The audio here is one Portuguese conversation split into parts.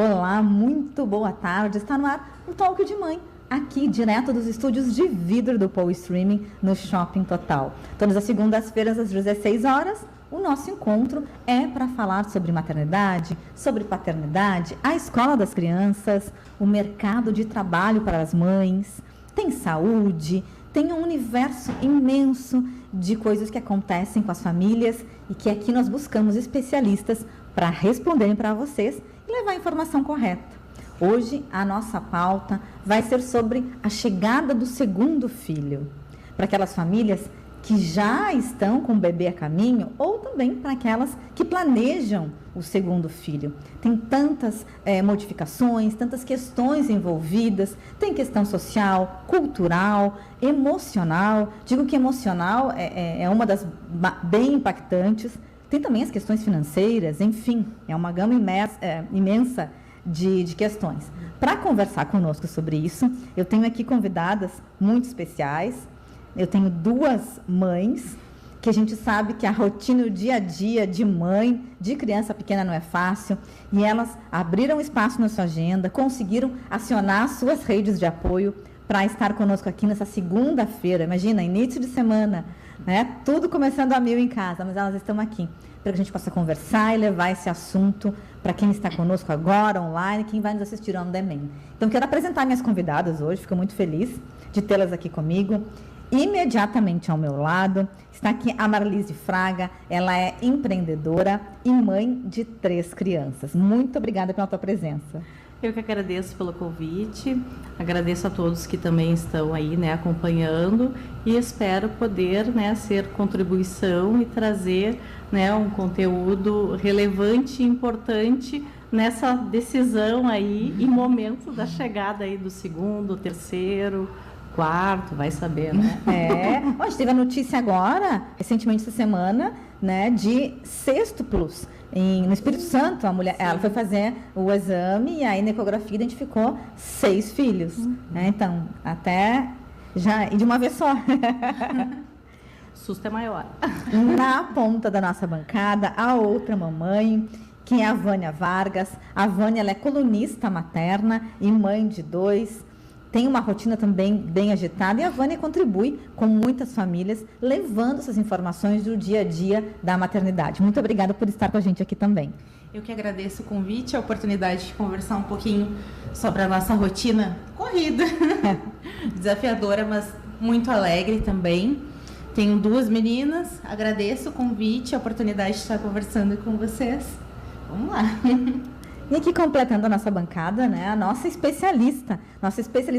Olá, muito boa tarde. Está no ar o Talk de Mãe, aqui direto dos estúdios de vidro do Pow Streaming no Shopping Total. Todas as segundas-feiras às 16 horas, o nosso encontro é para falar sobre maternidade, sobre paternidade, a escola das crianças, o mercado de trabalho para as mães, tem saúde, tem um universo imenso de coisas que acontecem com as famílias e que aqui nós buscamos especialistas para responderem para vocês e levar a informação correta. Hoje a nossa pauta vai ser sobre a chegada do segundo filho, para aquelas famílias que já estão com o bebê a caminho ou também para aquelas que planejam o segundo filho. Tem tantas modificações, tantas questões envolvidas, tem questão social, cultural, emocional. Digo que emocional é uma das bem impactantes. Tem também as questões financeiras, enfim, é uma gama imensa de questões. Para conversar conosco sobre isso, eu tenho aqui convidadas muito especiais. Eu tenho duas mães, que a gente sabe que a rotina, o dia a dia de mãe, de criança pequena não é fácil, e elas abriram espaço na sua agenda, conseguiram acionar suas redes de apoio para estar conosco aqui nessa segunda-feira. Imagina, início de semana, né? Tudo começando a mil em casa, mas elas estão aqui para que a gente possa conversar e levar esse assunto para quem está conosco agora, online, quem vai nos assistir on demand. Então, quero apresentar minhas convidadas hoje, fico muito feliz de tê-las aqui comigo. Imediatamente ao meu lado está aqui a Marlise Fraga, ela é empreendedora e mãe de 3 crianças. Muito obrigada pela tua presença. Eu que agradeço pelo convite, agradeço a todos que também estão aí, né, acompanhando, e espero poder, né, ser contribuição e trazer, né, um conteúdo relevante e importante nessa decisão aí e momento da chegada aí do segundo, terceiro, quarto, vai saber, né? A gente teve a notícia agora, recentemente essa semana, né, de sextuplos. No Espírito Santo, a mulher, ela foi fazer o exame e aí na ecografia identificou 6 filhos. Né? Então, até já, e de uma vez só. O susto é maior. Na ponta da nossa bancada, a outra mamãe, que é a Vânia Vargas. A Vânia, ela é colunista materna e mãe de 2. Tem uma rotina também bem agitada e a Vânia contribui com muitas famílias, levando essas informações do dia a dia da maternidade. Muito obrigada por estar com a gente aqui também. Eu que agradeço o convite, a oportunidade de conversar um pouquinho sobre a nossa rotina corrida, desafiadora, mas muito alegre também. Tenho 2 meninas, agradeço o convite, a oportunidade de estar conversando com vocês. Vamos lá! E aqui completando a nossa bancada, né, a nossa especialista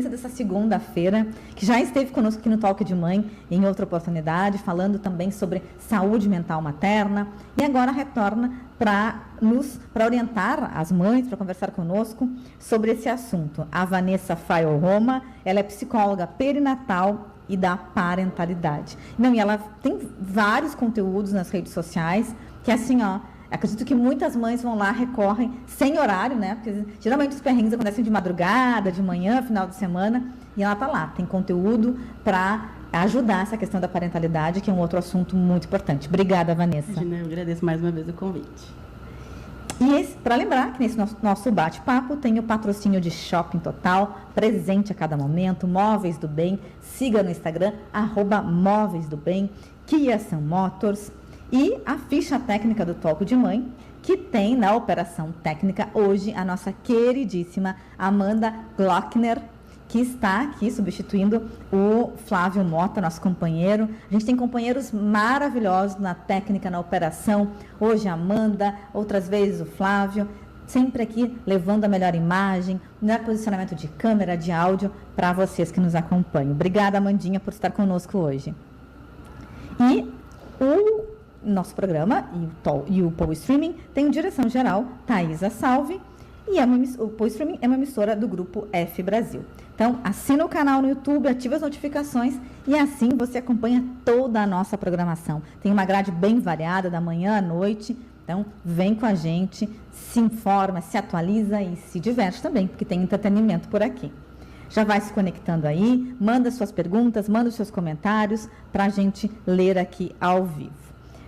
dessa segunda-feira, que já esteve conosco aqui no Talk de Mãe em outra oportunidade, falando também sobre saúde mental materna, e agora retorna para orientar as mães, para conversar conosco sobre esse assunto. A Vanessa Faio Roma, ela é psicóloga perinatal e da parentalidade. E ela tem vários conteúdos nas redes sociais, que assim, acredito que muitas mães vão lá, recorrem sem horário, né? Porque geralmente os perrengues acontecem de madrugada, de manhã, final de semana, e ela está lá, tem conteúdo para ajudar essa questão da parentalidade, que é um outro assunto muito importante. Obrigada, Vanessa. Imagina, eu agradeço mais uma vez o convite. E para lembrar que nesse nosso bate-papo tem o patrocínio de Shopping Total, presente a cada momento, Móveis do Bem, siga no Instagram, @Móveis do Bem, Kia Sun Motors, e a ficha técnica do Talk de Mãe, que tem na operação técnica hoje a nossa queridíssima Amanda Glockner, que está aqui substituindo o Flávio Mota, nosso companheiro. A gente tem companheiros maravilhosos na técnica, na operação. Hoje a Amanda, outras vezes o Flávio, sempre aqui levando a melhor imagem, melhor posicionamento de câmera, de áudio para vocês que nos acompanham. Obrigada, Amandinha, por estar conosco hoje. E o nosso programa e o Pow Streaming tem direção geral Thaisa Salve, e o Pow Streaming é uma emissora do grupo F Brasil. Então, assina o canal no YouTube, ativa as notificações e assim você acompanha toda a nossa programação. Tem uma grade bem variada, da manhã à noite. Então, vem com a gente, se informa, se atualiza e se diverte também, porque tem entretenimento por aqui. Já vai se conectando aí, manda suas perguntas, manda os seus comentários para a gente ler aqui ao vivo.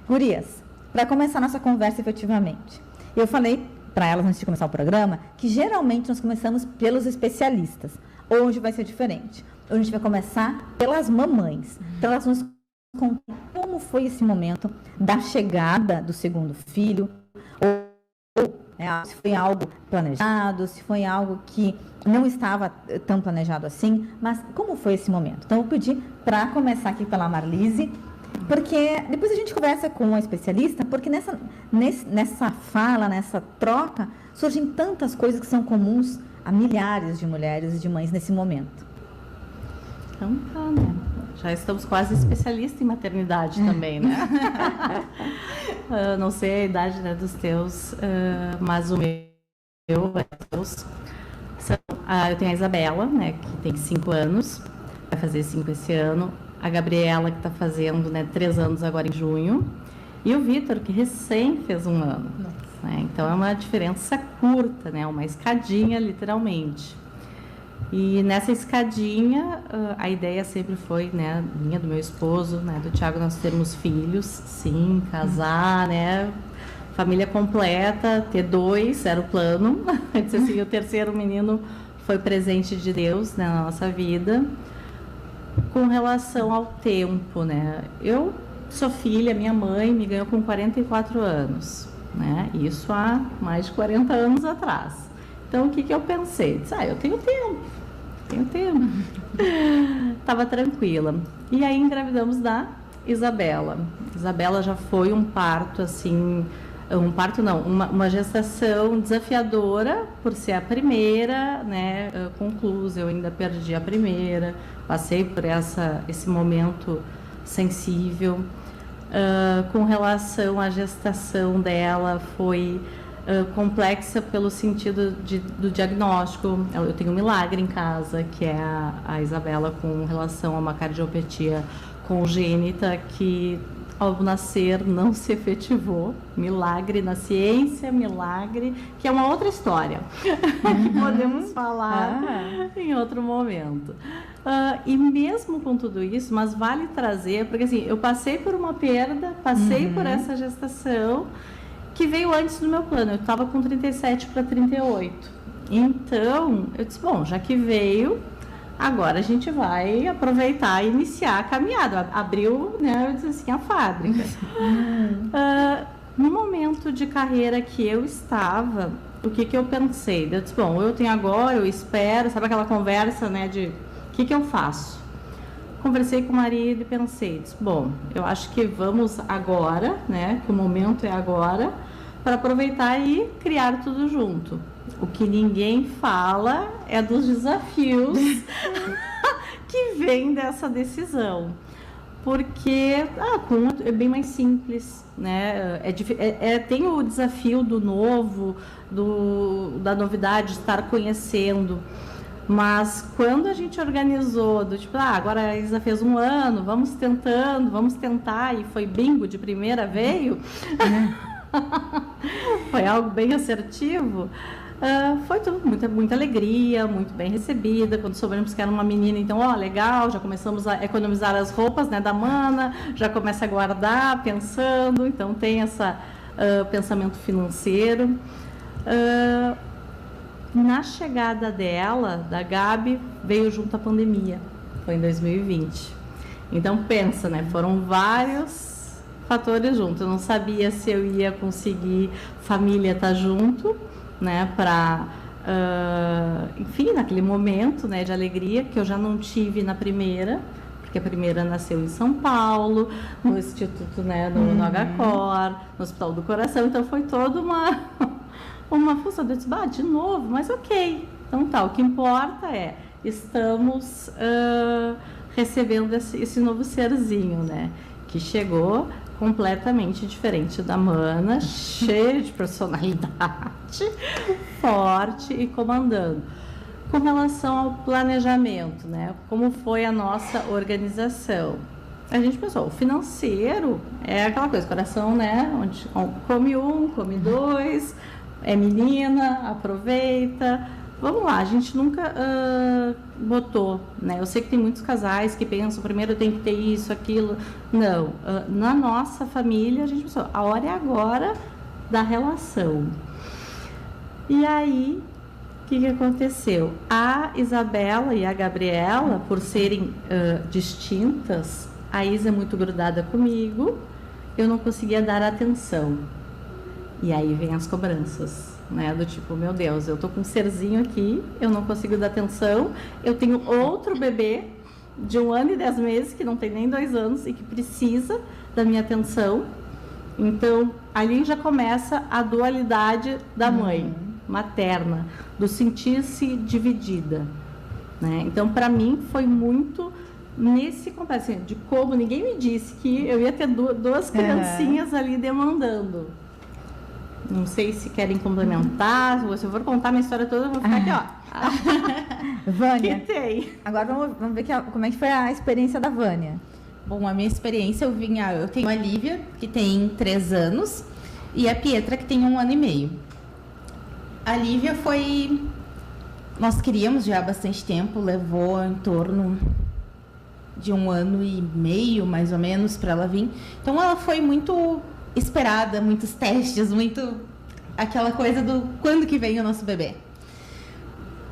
Gurias, para começar nossa conversa efetivamente, eu falei para elas antes de começar o programa que geralmente nós começamos pelos especialistas. Hoje vai ser diferente. Hoje a gente vai começar pelas mamães. Então elas nos contam como foi esse momento da chegada do segundo filho, se foi algo planejado, se foi algo que não estava tão planejado assim, mas como foi esse momento? Então eu vou pedir para começar aqui pela Marlise, porque depois a gente conversa com a especialista, porque nessa fala, nessa troca, surgem tantas coisas que são comuns a milhares de mulheres e de mães nesse momento. Então tá, né? Já estamos quase especialistas em maternidade também, né? Não sei a idade, né, dos teus, mas o meu, eu tenho a Isabela, né, que tem 5 anos, vai fazer 5 esse ano, a Gabriela, que está fazendo, né, 3 anos agora em junho, e o Vitor, que recém fez 1 ano. Né? Então é uma diferença curta, né, uma escadinha, literalmente. E nessa escadinha, a ideia sempre foi, né, minha, do meu esposo, né, do Thiago, nós termos filhos, sim, casar, né, família completa, ter 2, era o plano. Disse assim, o terceiro menino foi presente de Deus, né, na nossa vida. Com relação ao tempo, né, eu sou filha, minha mãe me ganhou com 44 anos, né, isso há mais de 40 anos atrás. Então, o que eu pensei? Disse, eu tenho tempo. Tava tranquila. E aí engravidamos da Isabela. Isabela já foi um parto, assim, uma gestação desafiadora por ser a primeira, né, conclusa. Eu ainda perdi a primeira, passei por esse momento sensível. Com relação à gestação dela, foi complexa pelo sentido do diagnóstico. Eu tenho um milagre em casa, que é a Isabela com relação a uma cardiopatia congênita que ao nascer não se efetivou. Milagre na ciência, milagre, que é uma outra história que podemos falar em outro momento. E mesmo com tudo isso, mas vale trazer, porque assim, eu passei por uma perda, passei por essa gestação que veio antes do meu plano. Eu estava com 37 para 38. Então, eu disse, bom, já que veio, agora a gente vai aproveitar e iniciar a caminhada. Abriu, né, eu disse assim, a fábrica. No momento de carreira que eu estava, o que eu pensei? Eu disse, bom, eu tenho agora, eu espero, sabe aquela conversa, né, de o que eu faço? Conversei com o marido e pensei, disse, bom, eu acho que vamos agora, né, que o momento é agora, para aproveitar e criar tudo junto. O que ninguém fala é dos desafios que vêm dessa decisão. Porque é bem mais simples, né? Tem o desafio do novo, da novidade, de estar conhecendo. Mas quando a gente organizou, agora a Isa fez 1 ano, vamos tentar, e foi bingo de primeira, veio, foi algo bem assertivo, foi tudo, muita alegria, muito bem recebida. Quando soubemos que era uma menina, então, legal, já começamos a economizar as roupas, né, da mana, já começa a guardar, pensando, então tem esse pensamento financeiro. Na chegada dela, da Gabi, veio junto a pandemia, foi em 2020. Então pensa, né, foram vários fatores juntos. Eu não sabia se eu ia conseguir família estar junto, né, para, enfim, naquele momento, né, de alegria, que eu já não tive na primeira, porque a primeira nasceu em São Paulo, no Instituto, né, no HCOR, no Hospital do Coração, então foi toda uma função. Eu disse, de novo, mas ok. Então tá, o que importa é, estamos recebendo esse novo serzinho, né? Que chegou completamente diferente da mana, cheio de personalidade, forte e comandando. Com relação ao planejamento, né? Como foi a nossa organização? A gente pensou, o financeiro é aquela coisa, coração, né? Onde come 1, come 2... é menina, aproveita. Vamos lá, a gente nunca botou, né? Eu sei que tem muitos casais que pensam, primeiro eu tenho que ter isso, aquilo. Não, na nossa família a gente pensou, a hora é agora da relação. E aí, o que aconteceu? A Isabela e a Gabriela, por serem distintas, a Isa é muito grudada comigo, eu não conseguia dar atenção. E aí vem as cobranças, né? Do tipo, meu Deus, eu tô com um serzinho aqui, eu não consigo dar atenção, eu tenho outro bebê de 1 ano e 10 meses, que não tem nem 2 anos e que precisa da minha atenção. Então, ali já começa a dualidade da mãe materna, do sentir-se dividida, né? Então, para mim, foi muito nesse complexo, assim, de como ninguém me disse que eu ia ter duas criancinhas ali demandando. Não sei se querem complementar, se eu for contar minha história toda, eu vou ficar aqui, ó. Vânia, que tem? Agora vamos ver como é que foi a experiência da Vânia. Bom, a minha experiência, eu tenho a Lívia, que tem 3 anos, e a Pietra, que tem 1 ano e meio. A Lívia nós queríamos já há bastante tempo, levou em torno de 1 ano e meio, mais ou menos, para ela vir. Então, ela foi muito esperada, muitos testes, muito aquela coisa do quando que vem o nosso bebê.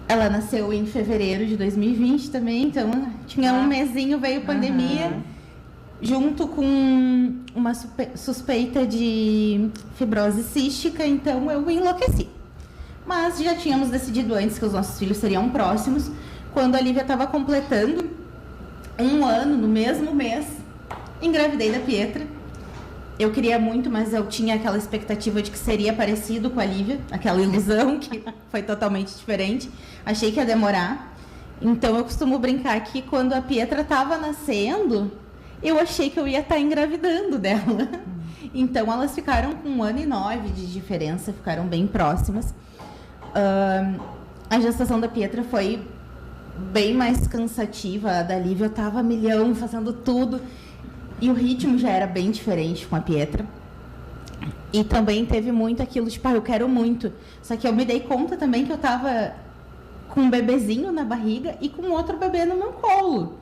Ela nasceu em fevereiro de 2020 também, então tinha um mesinho, veio pandemia, junto com uma suspeita de fibrose cística, então eu enlouqueci. Mas já tínhamos decidido antes que os nossos filhos seriam próximos. Quando a Lívia estava completando 1 ano, no mesmo mês, engravidei da Pietra. Eu queria muito, mas eu tinha aquela expectativa de que seria parecido com a Lívia, aquela ilusão que foi totalmente diferente. Achei que ia demorar. Então, eu costumo brincar que quando a Pietra estava nascendo, eu achei que eu ia estar engravidando dela. Então, elas ficaram com 1 ano e 9 de diferença, ficaram bem próximas. A gestação da Pietra foi bem mais cansativa. A da Lívia eu estava a milhão, fazendo tudo. E o ritmo já era bem diferente com a Pietra. E também teve muito aquilo, tipo, eu quero muito. Só que eu me dei conta também que eu estava com um bebezinho na barriga e com outro bebê no meu colo.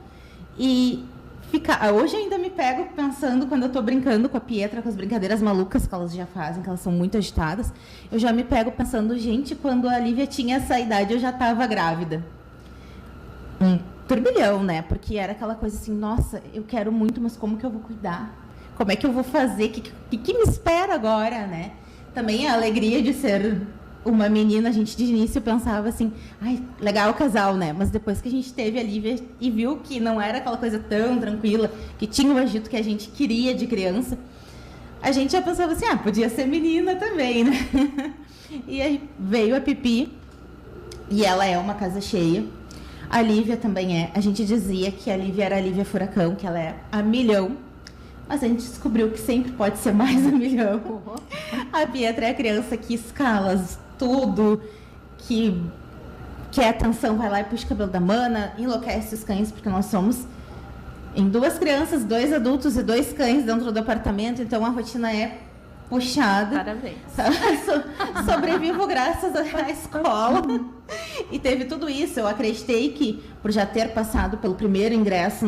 E hoje ainda me pego pensando, quando eu estou brincando com a Pietra, com as brincadeiras malucas que elas já fazem, que elas são muito agitadas, eu já me pego pensando, gente, quando a Lívia tinha essa idade, eu já estava grávida. Turbilhão, né? Porque era aquela coisa assim, nossa, eu quero muito, mas como que eu vou cuidar? Como é que eu vou fazer? O que me espera agora, né? Também a alegria de ser uma menina, a gente de início pensava assim, ai, legal o casal, né? Mas depois que a gente teve a Lívia e viu que não era aquela coisa tão tranquila, que tinha o agito que a gente queria de criança, a gente já pensava assim, podia ser menina também, né? E aí veio a Pipi, e ela é uma casa cheia. A Lívia também é. A gente dizia que a Lívia era a Lívia Furacão, que ela é a milhão. Mas a gente descobriu que sempre pode ser mais a milhão. A Pietra é a criança que escala tudo, que quer atenção, vai lá e puxa o cabelo da mana, enlouquece os cães, porque nós somos em 2 crianças, 2 adultos e 2 cães dentro do apartamento. Então, a rotina é puxada. Parabéns. Sobrevivo graças à escola. E teve tudo isso. Eu acreditei que, por já ter passado pelo primeiro ingresso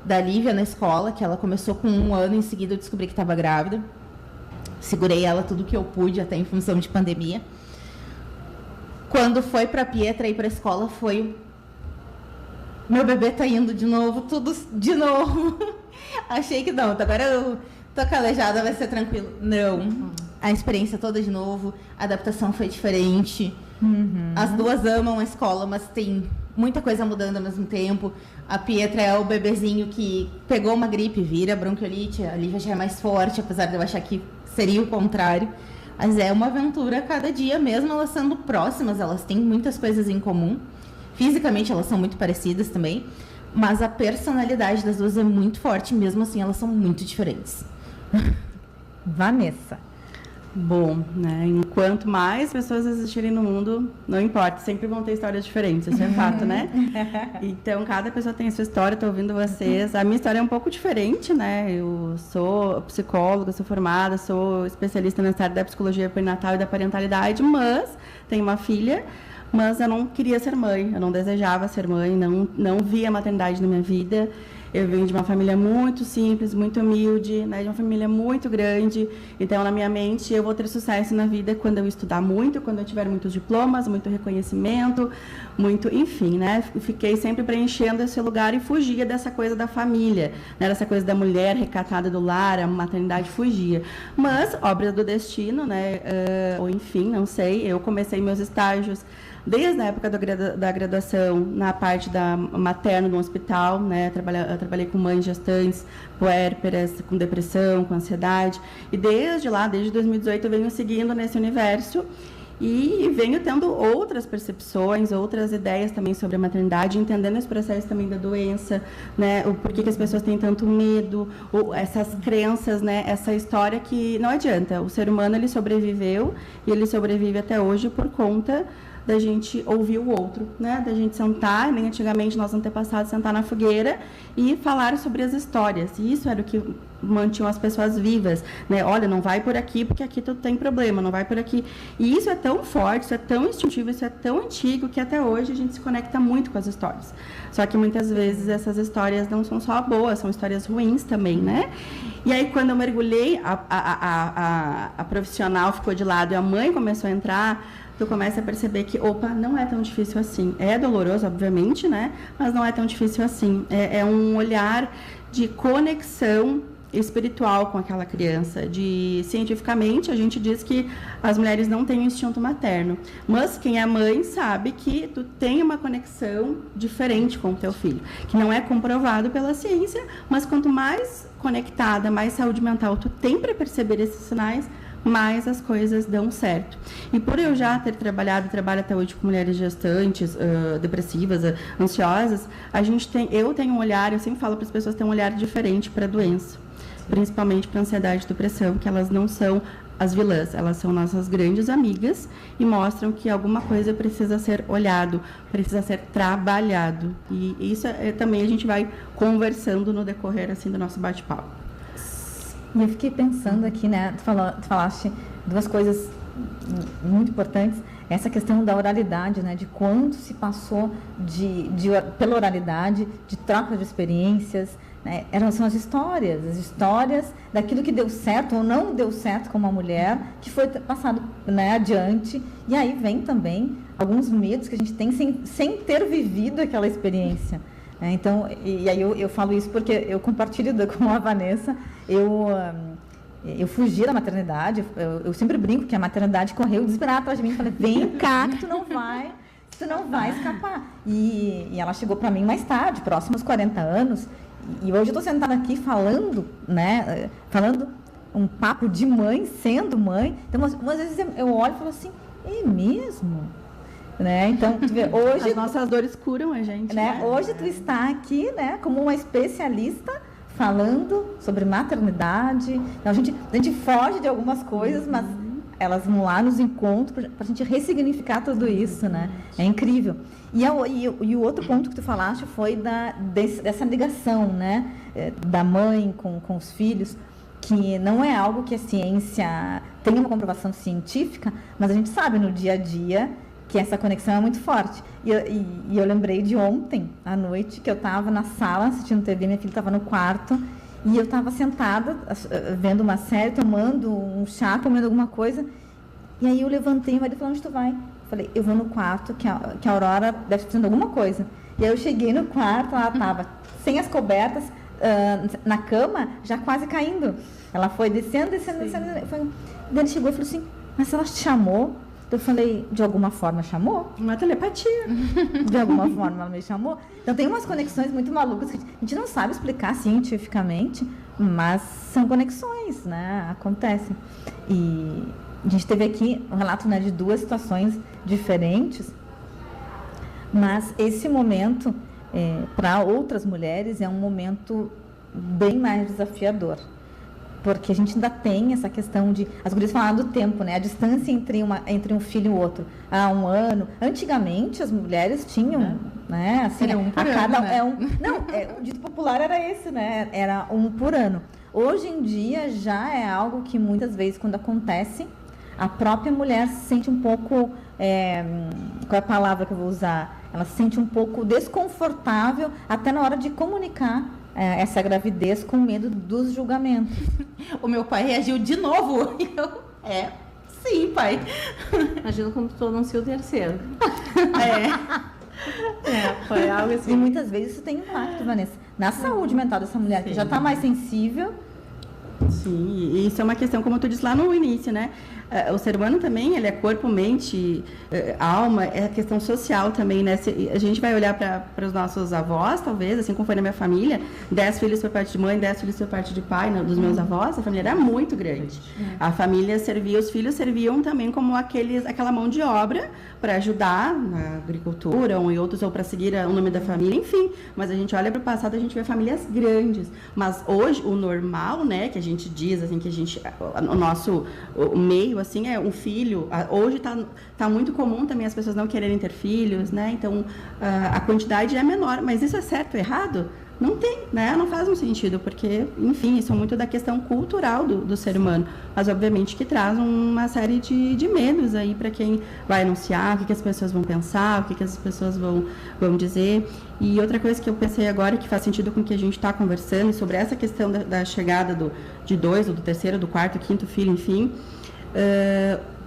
da Lívia na escola, que ela começou com 1 ano, em seguida eu descobri que estava grávida. Segurei ela tudo que eu pude, até em função de pandemia. Quando foi para a Pietra ir para a escola, foi... Meu bebê tá indo de novo, tudo de novo. Achei que não, agora eu tô calejada, vai ser tranquilo. Não. A experiência toda de novo, a adaptação foi diferente. As duas amam a escola, mas tem muita coisa mudando ao mesmo tempo. A Pietra é o bebezinho que pegou uma gripe, vira bronquiolite. A Lívia já é mais forte, apesar de eu achar que seria o contrário. Mas é uma aventura a cada dia, mesmo elas sendo próximas, elas têm muitas coisas em comum. Fisicamente elas são muito parecidas também, mas a personalidade das duas é muito forte, mesmo assim elas são muito diferentes. Vanessa. Bom, né? Enquanto mais pessoas existirem no mundo, não importa, sempre vão ter histórias diferentes, isso é fato, né? Então, cada pessoa tem a sua história, estou ouvindo vocês. A minha história é um pouco diferente, né? Eu sou psicóloga, sou formada, sou especialista na área da psicologia perinatal e da parentalidade, mas tenho uma filha, mas eu não queria ser mãe, eu não desejava ser mãe, não via a maternidade na minha vida. Eu venho de uma família muito simples, muito humilde, né, de uma família muito grande. Então, na minha mente, eu vou ter sucesso na vida quando eu estudar muito, quando eu tiver muitos diplomas, muito reconhecimento, muito, enfim, né? Fiquei sempre preenchendo esse lugar e fugia dessa coisa da família, né, dessa coisa da mulher recatada do lar, a maternidade fugia. Mas, obra do destino, né, ou enfim, não sei, eu comecei meus estágios desde a época da graduação, na parte da materno no hospital, né? Eu trabalhei com mães gestantes, puérperas, com depressão, com ansiedade. E desde lá, desde 2018, eu venho seguindo nesse universo e venho tendo outras percepções, outras ideias também sobre a maternidade, entendendo esse processo também da doença, né? O porquê que as pessoas têm tanto medo, essas crenças, né? Essa história que não adianta. O ser humano, ele sobreviveu e ele sobrevive até hoje por conta da gente ouvir o outro, né? Da gente sentar, nem antigamente nossos antepassados sentar na fogueira e falar sobre as histórias. E isso era o que mantinham as pessoas vivas, né? Olha, não vai por aqui porque aqui tu tem problema, não vai por aqui. E isso é tão forte, isso é tão instintivo, isso é tão antigo que até hoje a gente se conecta muito com as histórias. Só que muitas vezes essas histórias não são só boas, são histórias ruins também, né? E aí quando eu mergulhei, a profissional ficou de lado e a mãe começou a entrar, tu começa a perceber que, opa, não é tão difícil assim. É doloroso, obviamente, né? Mas não é tão difícil assim. É um olhar de conexão espiritual com aquela criança. Cientificamente, a gente diz que as mulheres não têm o instinto materno. Mas quem é mãe sabe que tu tem uma conexão diferente com o teu filho. Que não é comprovado pela ciência, mas quanto mais conectada, mais saúde mental tu tem para perceber esses sinais, mais as coisas dão certo. E por eu já ter trabalho até hoje com mulheres gestantes, depressivas, ansiosas, eu tenho um olhar, eu sempre falo para as pessoas, ter um olhar diferente para a doença, principalmente para a ansiedade e depressão, que elas não são as vilãs, elas são nossas grandes amigas e mostram que alguma coisa precisa ser olhado, precisa ser trabalhado. E isso também a gente vai conversando no decorrer assim do nosso bate-papo. E eu fiquei pensando aqui, né? Tu falaste duas coisas muito importantes. Essa questão da oralidade, né? De quanto se passou pela oralidade, de troca de experiências, né? São as histórias daquilo que deu certo ou não deu certo com uma mulher, que foi passado, né, adiante. E aí vem também alguns medos que a gente tem sem ter vivido aquela experiência. Então, e aí eu falo isso porque eu compartilho com a Vanessa, eu fugi da maternidade, eu sempre brinco que a maternidade correu desesperada atrás de mim, falei, vem cá que tu não vai escapar. E ela chegou para mim mais tarde, próximos 40 anos, e hoje eu estou sentada aqui falando, né, falando um papo de mãe, sendo mãe, então umas vezes eu olho e falo assim, é mesmo? Né? Então, tu vê, hoje as nossas dores curam a gente, né? Hoje tu está aqui, né, como uma especialista falando sobre maternidade. Então, a gente foge de algumas coisas, mas elas vão lá nos encontros para a gente ressignificar tudo isso, né? É incrível. E o outro ponto que tu falaste foi dessa ligação, né, da mãe com os filhos, que não é algo que a ciência tem uma comprovação científica, mas a gente sabe no dia a dia que essa conexão é muito forte. E eu lembrei de ontem, à noite, que eu estava na sala assistindo TV, minha filha estava no quarto, e eu estava sentada, vendo uma série, tomando um chá, comendo alguma coisa, e aí eu levantei, e o marido falou, onde tu vai? Eu falei, eu vou no quarto, que a Aurora deve estar fazendo alguma coisa. E aí eu cheguei no quarto, ela estava sem as cobertas, na cama, já quase caindo. Ela foi descendo. Daí ele chegou e falou assim, mas ela te chamou? Eu falei, de alguma forma chamou? Uma telepatia. De alguma forma ela me chamou. Então tem umas conexões muito malucas que a gente não sabe explicar cientificamente, mas são conexões, né? Acontecem. E a gente teve aqui um relato, né, de duas situações diferentes, mas esse momento, para outras mulheres, é um momento bem mais desafiador. Porque a gente ainda tem essa questão de... As gurias falaram do tempo, né? A distância entre um filho e o outro. Há um ano. Antigamente, as mulheres tinham... né? Assim, era um por ano, né? O dito popular era esse, né? Era um por ano. Hoje em dia, já é algo que muitas vezes, quando acontece, a própria mulher se sente um pouco... qual é a palavra que eu vou usar? Ela se sente um pouco desconfortável até na hora de comunicar essa gravidez com medo dos julgamentos. O meu pai reagiu de novo. Sim, pai. Imagina quando tu anuncia o terceiro. Foi algo assim. E muitas vezes isso tem impacto, Vanessa, na saúde mental dessa mulher, que já está mais sensível. Sim, e isso é uma questão, como tu disse lá no início, né? O ser humano também, ele é corpo, mente, alma, é a questão social também, né? A gente vai olhar para os nossos avós, talvez, assim como foi na minha família, 10 filhos por parte de mãe, 10 filhos por parte de pai, né, dos meus avós, a família era muito grande. A família servia, os filhos serviam também como aquela mão de obra para ajudar na agricultura ou em outros, ou para seguir o nome da família, enfim. Mas a gente olha para o passado, a gente vê famílias grandes. Mas hoje, o normal, né, que a gente diz, assim, que o nosso meio, assim, é um filho. Hoje tá muito comum também as pessoas não quererem ter filhos, né? Então, a quantidade é menor. Mas isso é certo ou errado? Não tem, né? Não faz um sentido, porque, enfim, isso é muito da questão cultural do ser humano. Mas, obviamente, que traz uma série de medos aí para quem vai anunciar, o que as pessoas vão pensar, o que as pessoas vão dizer. E outra coisa que eu pensei agora, que faz sentido com o que a gente está conversando, sobre essa questão da chegada de 2, ou do terceiro, do quarto, quinto filho, enfim,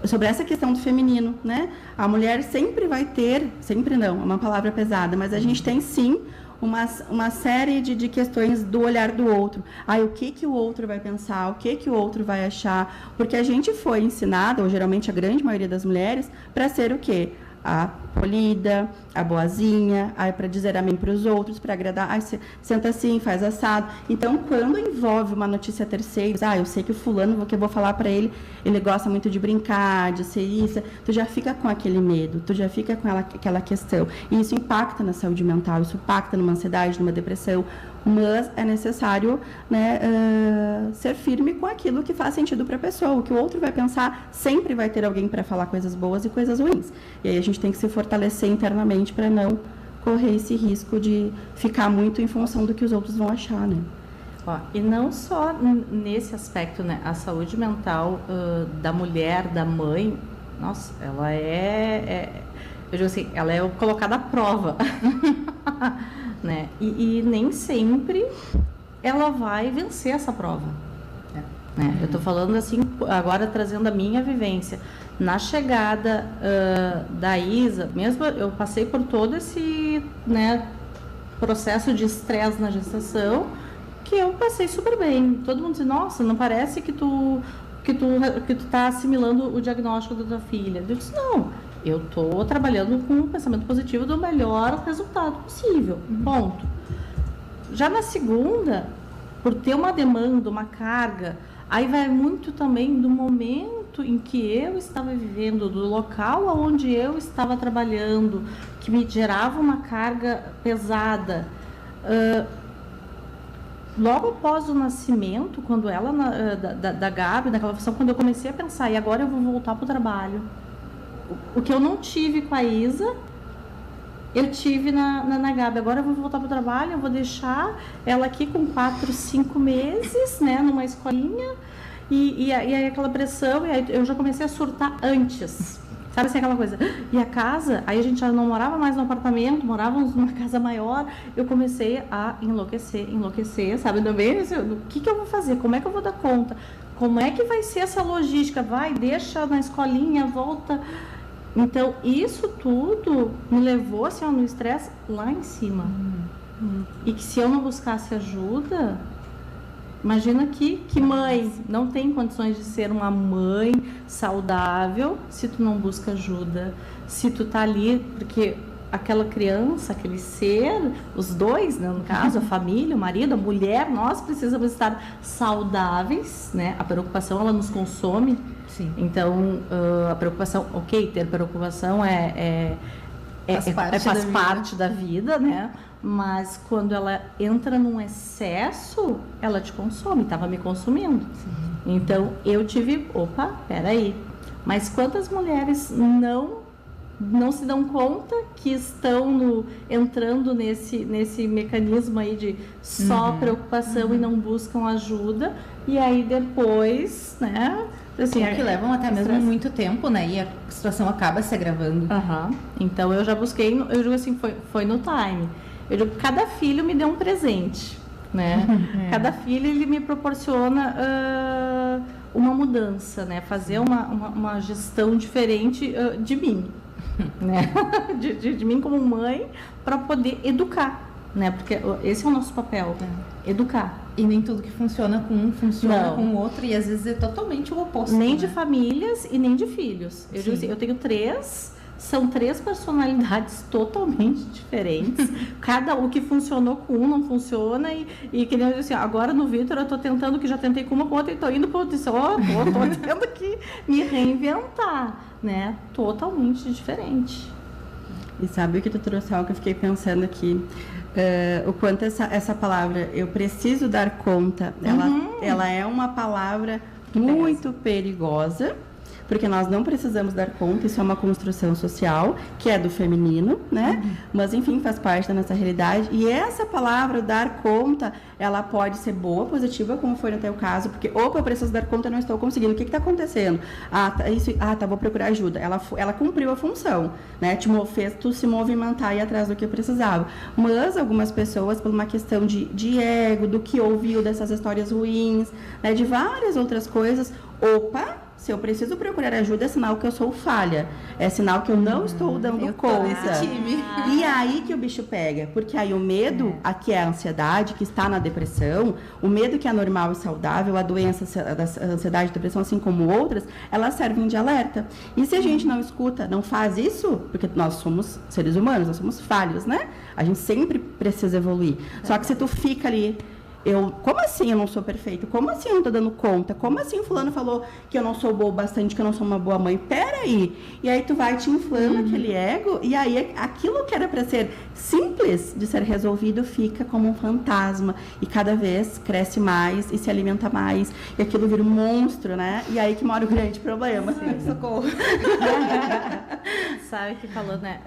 sobre essa questão do feminino, né? A mulher sempre vai ter, sempre não, é uma palavra pesada, mas a gente tem sim uma série de questões do olhar do outro. O que o outro vai pensar, o que o outro vai achar, porque a gente foi ensinada, ou geralmente a grande maioria das mulheres, para ser o quê? A polida, a boazinha, para dizer amém para os outros, para agradar, senta assim, faz assado. Então, quando envolve uma notícia terceira, eu sei que o fulano, que eu vou falar para ele, ele gosta muito de brincar, de ser isso, tu já fica com aquele medo, tu já fica com aquela questão. E isso impacta na saúde mental, isso impacta numa ansiedade, numa depressão, mas é necessário, né, ser firme com aquilo que faz sentido para a pessoa. O que o outro vai pensar, sempre vai ter alguém para falar coisas boas e coisas ruins. E aí a gente tem que se fortalecer internamente para não correr esse risco de ficar muito em função do que os outros vão achar, né? E não só nesse aspecto, né? A saúde mental da mulher, da mãe, nossa, ela eu digo assim, ela é colocada à prova. Né? E nem sempre ela vai vencer essa prova. Né? Eu estou falando assim, agora trazendo a minha vivência. Na chegada da Isa, mesmo eu passei por todo esse, né, processo de estresse na gestação, que eu passei super bem. Todo mundo diz, nossa, não parece que tu tá assimilando o diagnóstico da tua filha. Eu disse, não. Eu estou trabalhando com um pensamento positivo do melhor resultado possível, ponto. Já na segunda, por ter uma demanda, uma carga, aí vai muito também do momento em que eu estava vivendo, do local onde eu estava trabalhando, que me gerava uma carga pesada. Logo após o nascimento, quando ela, da Gabi, naquela função, quando eu comecei a pensar, e agora eu vou voltar para o trabalho. O que eu não tive com a Isa, eu tive na Gabi. Agora eu vou voltar para o trabalho, eu vou deixar ela aqui com 4, 5 meses, né, numa escolinha, e aí aquela pressão, e aí eu já comecei a surtar antes. Sabe assim, aquela coisa. E a casa, aí a gente já não morava mais no apartamento, morávamos numa casa maior, eu comecei a enlouquecer, sabe, também, o que eu vou fazer? Como é que eu vou dar conta? Como é que vai ser essa logística? Vai, deixa na escolinha, volta... Então, isso tudo me levou, assim, no estresse lá em cima. E que se eu não buscasse ajuda, imagina que mãe não tem condições de ser uma mãe saudável se tu não busca ajuda. Se tu tá ali, porque aquela criança, aquele ser, os dois, né, no caso, a família, o marido, a mulher, nós precisamos estar saudáveis, né? A preocupação, ela nos consome. Sim. Então, a preocupação, ter preocupação faz parte da vida, né? Mas quando ela entra num excesso, ela te consome, estava me consumindo. Sim. Então, eu tive, peraí, mas quantas mulheres não se dão conta que estão entrando nesse mecanismo aí de só preocupação e não buscam ajuda, e aí depois, né? Assim, que levam até mesmo muito tempo, né? E a situação acaba se agravando. Então eu já busquei, eu digo assim, foi no time. Eu digo, cada filho me deu um presente. né? Cada filho, ele me proporciona uma mudança, né? Fazer uma gestão diferente de mim, né? de mim como mãe, para poder educar, né? Porque esse é o nosso papel, educar. E nem tudo que funciona com um funciona Não. com o outro, e às vezes é totalmente o oposto. Nem né? de famílias e nem de filhos. Eu digo assim, eu tenho são 3 personalidades totalmente diferentes. O que funcionou com um não funciona, e que nem eu disse assim, agora no Vitor eu tô tentando, que já tentei com uma, com outra, e tô indo para outra, tô tendo que me reinventar, né? Totalmente diferente. E sabe o que tu trouxe, algo que eu fiquei pensando aqui? O quanto essa palavra, eu preciso dar conta, ela é uma palavra muito perigosa, porque nós não precisamos dar conta, isso é uma construção social, que é do feminino, né? Mas, enfim, faz parte da nossa realidade. E essa palavra, dar conta, ela pode ser boa, positiva, como foi no teu caso, porque, opa, eu preciso dar conta, eu não estou conseguindo. O que está acontecendo? Vou procurar ajuda. Ela cumpriu a função, né? Fez tu se movimentar e ir atrás do que eu precisava. Mas algumas pessoas, por uma questão de ego, do que ouviu dessas histórias ruins, né? De várias outras coisas, se eu preciso procurar ajuda, é sinal que eu sou falha. É sinal que eu não estou dando conta. Nesse time. E aí que o bicho pega. Porque aí o medo, que é a ansiedade, que está na depressão, o medo que é normal e saudável, a doença, a ansiedade e depressão, assim como outras, elas servem de alerta. E se a gente não escuta, não faz isso, porque nós somos seres humanos, nós somos falhos, né? A gente sempre precisa evoluir. Só que se tu fica ali... como assim eu não sou perfeito? Como assim eu não tô dando conta? Como assim fulano falou que eu não sou boa o bastante, que eu não sou uma boa mãe? Peraí! E aí tu vai te inflando aquele ego, e aí aquilo que era para ser simples de ser resolvido fica como um fantasma, e cada vez cresce mais e se alimenta mais, e aquilo vira um monstro, né? E aí que mora o grande problema. Socorro. Sabe que falou, né?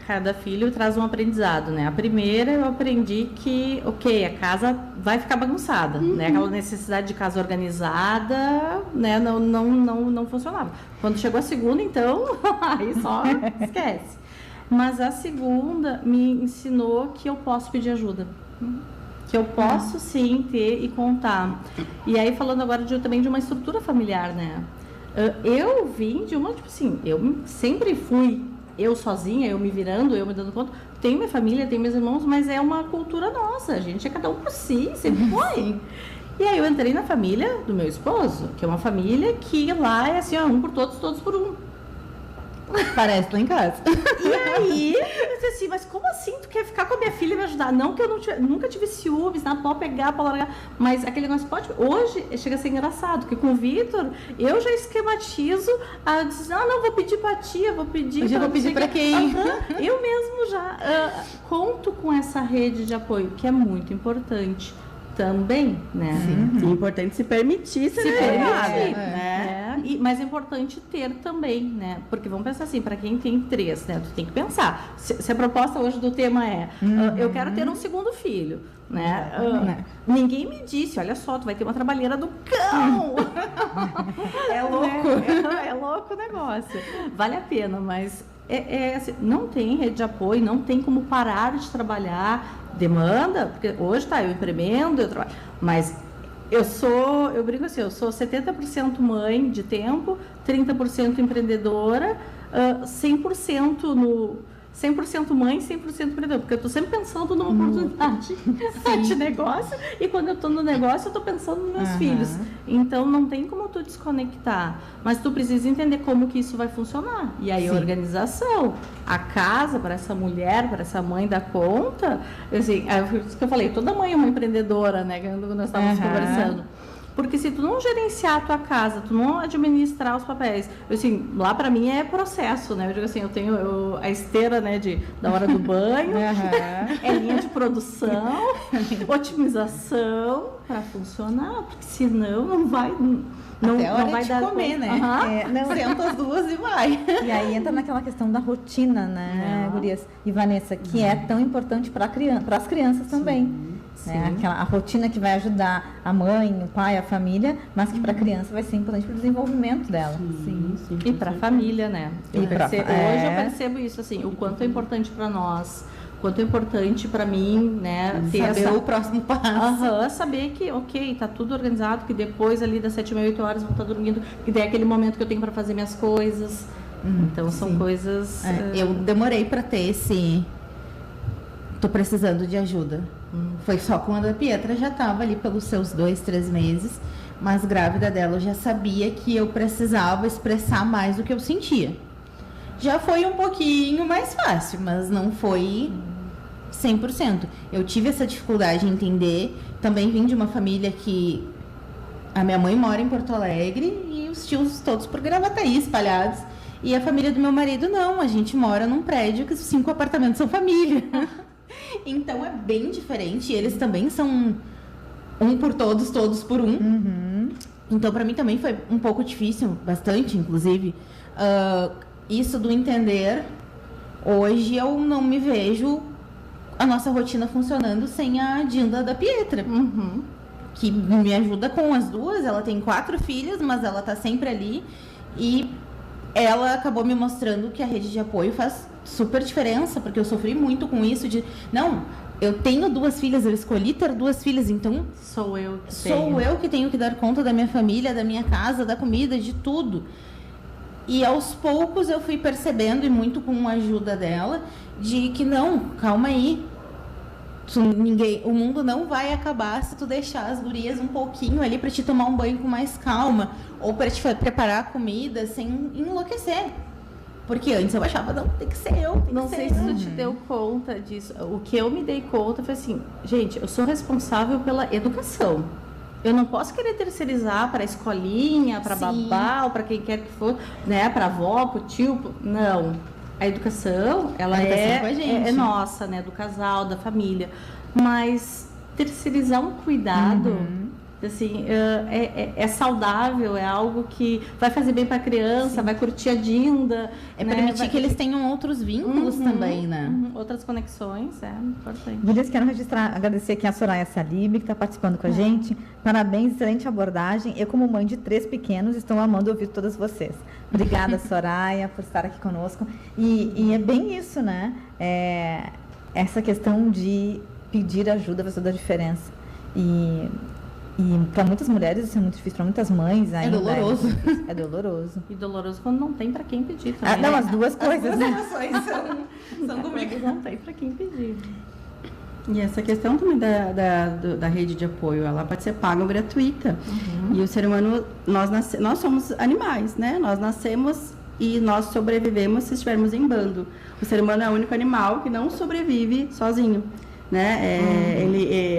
Cada filho traz um aprendizado, né? A primeira eu aprendi que, a casa vai ficar bagunçada, né? Aquela necessidade de casa organizada, né? Não funcionava. Quando chegou a segunda, então, aí só esquece. Mas a segunda me ensinou que eu posso pedir ajuda. Que eu posso, sim, ter e contar. E aí, falando agora também de uma estrutura familiar, né? Eu vim de uma, eu sempre fui eu sozinha, eu me virando, eu me dando conta. Tenho minha família, tenho meus irmãos, mas é uma cultura nossa. A gente é cada um por si, sempre foi. E aí eu entrei na família do meu esposo, que é uma família que lá é assim, um por todos, todos por um. Parece lá em casa. E aí, eu disse assim, mas como assim tu quer ficar com a minha filha e me ajudar? Não que eu nunca tive ciúmes, nada, pode pegar, pode largar, mas aquele negócio pode... Hoje chega a ser engraçado, porque com o Vitor, eu já esquematizo, não, vou pedir pra tia, vou pedir... Hoje eu vou pedir pra quem? Eu mesmo já conto com essa rede de apoio, que é muito importante também, né? Sim, é importante se permitir ser permitir, né? Mas é importante ter também, né? Porque vamos pensar assim, para quem tem 3, né? Tu tem que pensar. Se a proposta hoje do tema é eu quero ter um segundo filho, né? Ninguém me disse, olha só, tu vai ter uma trabalheira do cão. É louco. É louco o negócio. Vale a pena, mas assim, não tem rede de apoio, não tem como parar de trabalhar. Demanda, porque hoje eu empreendo, eu trabalho, mas eu brinco assim, eu sou 70% mãe de tempo, 30% empreendedora, 100% mãe, 100% empreendedora, porque eu estou sempre pensando numa oportunidade de negócio, e quando eu estou no negócio, eu estou pensando nos meus filhos. Então, não tem como tu desconectar, mas tu precisa entender como que isso vai funcionar. E aí, a organização, a casa, para essa mulher, para essa mãe dar conta, assim, é isso que eu falei, toda mãe é uma empreendedora, né, quando nós estávamos conversando. Porque se tu não gerenciar a tua casa, tu não administrar os papéis, assim, lá para mim é processo, né? Eu digo assim, eu tenho a esteira, né, da hora do banho, é linha de produção, otimização para funcionar, porque senão não vai... Não, até a hora não vai de dar comer, né? Senta as duas e vai. E aí entra naquela questão da rotina, né, Gurias? E Vanessa, que é tão importante para as crianças também. Né? A rotina que vai ajudar a mãe, o pai, a família, mas que para a criança vai ser importante para o desenvolvimento dela. Sim. E para a família, né? Hoje eu percebo isso, assim, o quanto é importante para nós quanto é importante para mim, né, ter saber o próximo passo. Saber que, ok, tá tudo organizado, que depois ali das 7h30, 8 vou estar dormindo, que daí é aquele momento que eu tenho para fazer minhas coisas. Então, são coisas... Eu demorei para ter esse... Tô precisando de ajuda. Foi só quando a Pietra já estava ali pelos seus 2, 3 meses, mas grávida dela eu já sabia que eu precisava expressar mais do que eu sentia. Já foi um pouquinho mais fácil, mas não foi 100%. Eu tive essa dificuldade em entender. Também vim de uma família que a minha mãe mora em Porto Alegre e os tios todos por Gravataí espalhados. E a família do meu marido não, a gente mora num prédio que os 5 apartamentos são família. Então é bem diferente. Eles também são um por todos, todos por um. Então para mim também foi um pouco difícil, bastante inclusive. Isso do entender, hoje eu não me vejo a nossa rotina funcionando sem a Dinda da Pietra. Que me ajuda com as duas. Ela tem 4 filhas, mas ela tá sempre ali. E ela acabou me mostrando que a rede de apoio faz super diferença, porque eu sofri muito com isso de... Não, eu tenho 2 filhas, eu escolhi ter 2 filhas, então... Sou eu que tenho que dar conta da minha família, da minha casa, da comida, de tudo. E aos poucos eu fui percebendo, e muito com a ajuda dela, de que não, calma aí. O mundo não vai acabar se tu deixar as gurias um pouquinho ali para te tomar um banho com mais calma, ou para te preparar a comida sem enlouquecer. Porque antes eu achava, não, tem que ser eu. Não sei se tu te deu conta disso. O que eu me dei conta foi assim, gente, eu sou responsável pela educação. Eu não posso querer terceirizar para a escolinha, para babá, ou para quem quer que for, né, para avó, para o tio. Não. A educação, ela é nossa, né, do casal, da família. Mas terceirizar um cuidado, assim, é saudável, é algo que vai fazer bem para a criança, vai curtir a Dinda. Permitir que eles tenham outros vínculos também, né? Outras conexões, é importante. Gurias, quero agradecer aqui a Soraya Salib, que está participando com a gente. Parabéns, excelente abordagem. Eu, como mãe de 3 pequenos, estou amando ouvir todas vocês. Obrigada, Soraya, por estar aqui conosco. E é bem isso, né? Essa questão de pedir ajuda faz toda a diferença. E para muitas mulheres isso é muito difícil, para muitas mães ainda. É doloroso. É doloroso. E doloroso quando não tem para quem pedir também. Não, as duas coisas, né? São comigo. Não tem para quem pedir. E essa questão também da rede de apoio, ela pode ser paga ou gratuita. E o ser humano, nós somos animais, né? Nós nascemos e nós sobrevivemos se estivermos em bando. O ser humano é o único animal que não sobrevive sozinho. Né?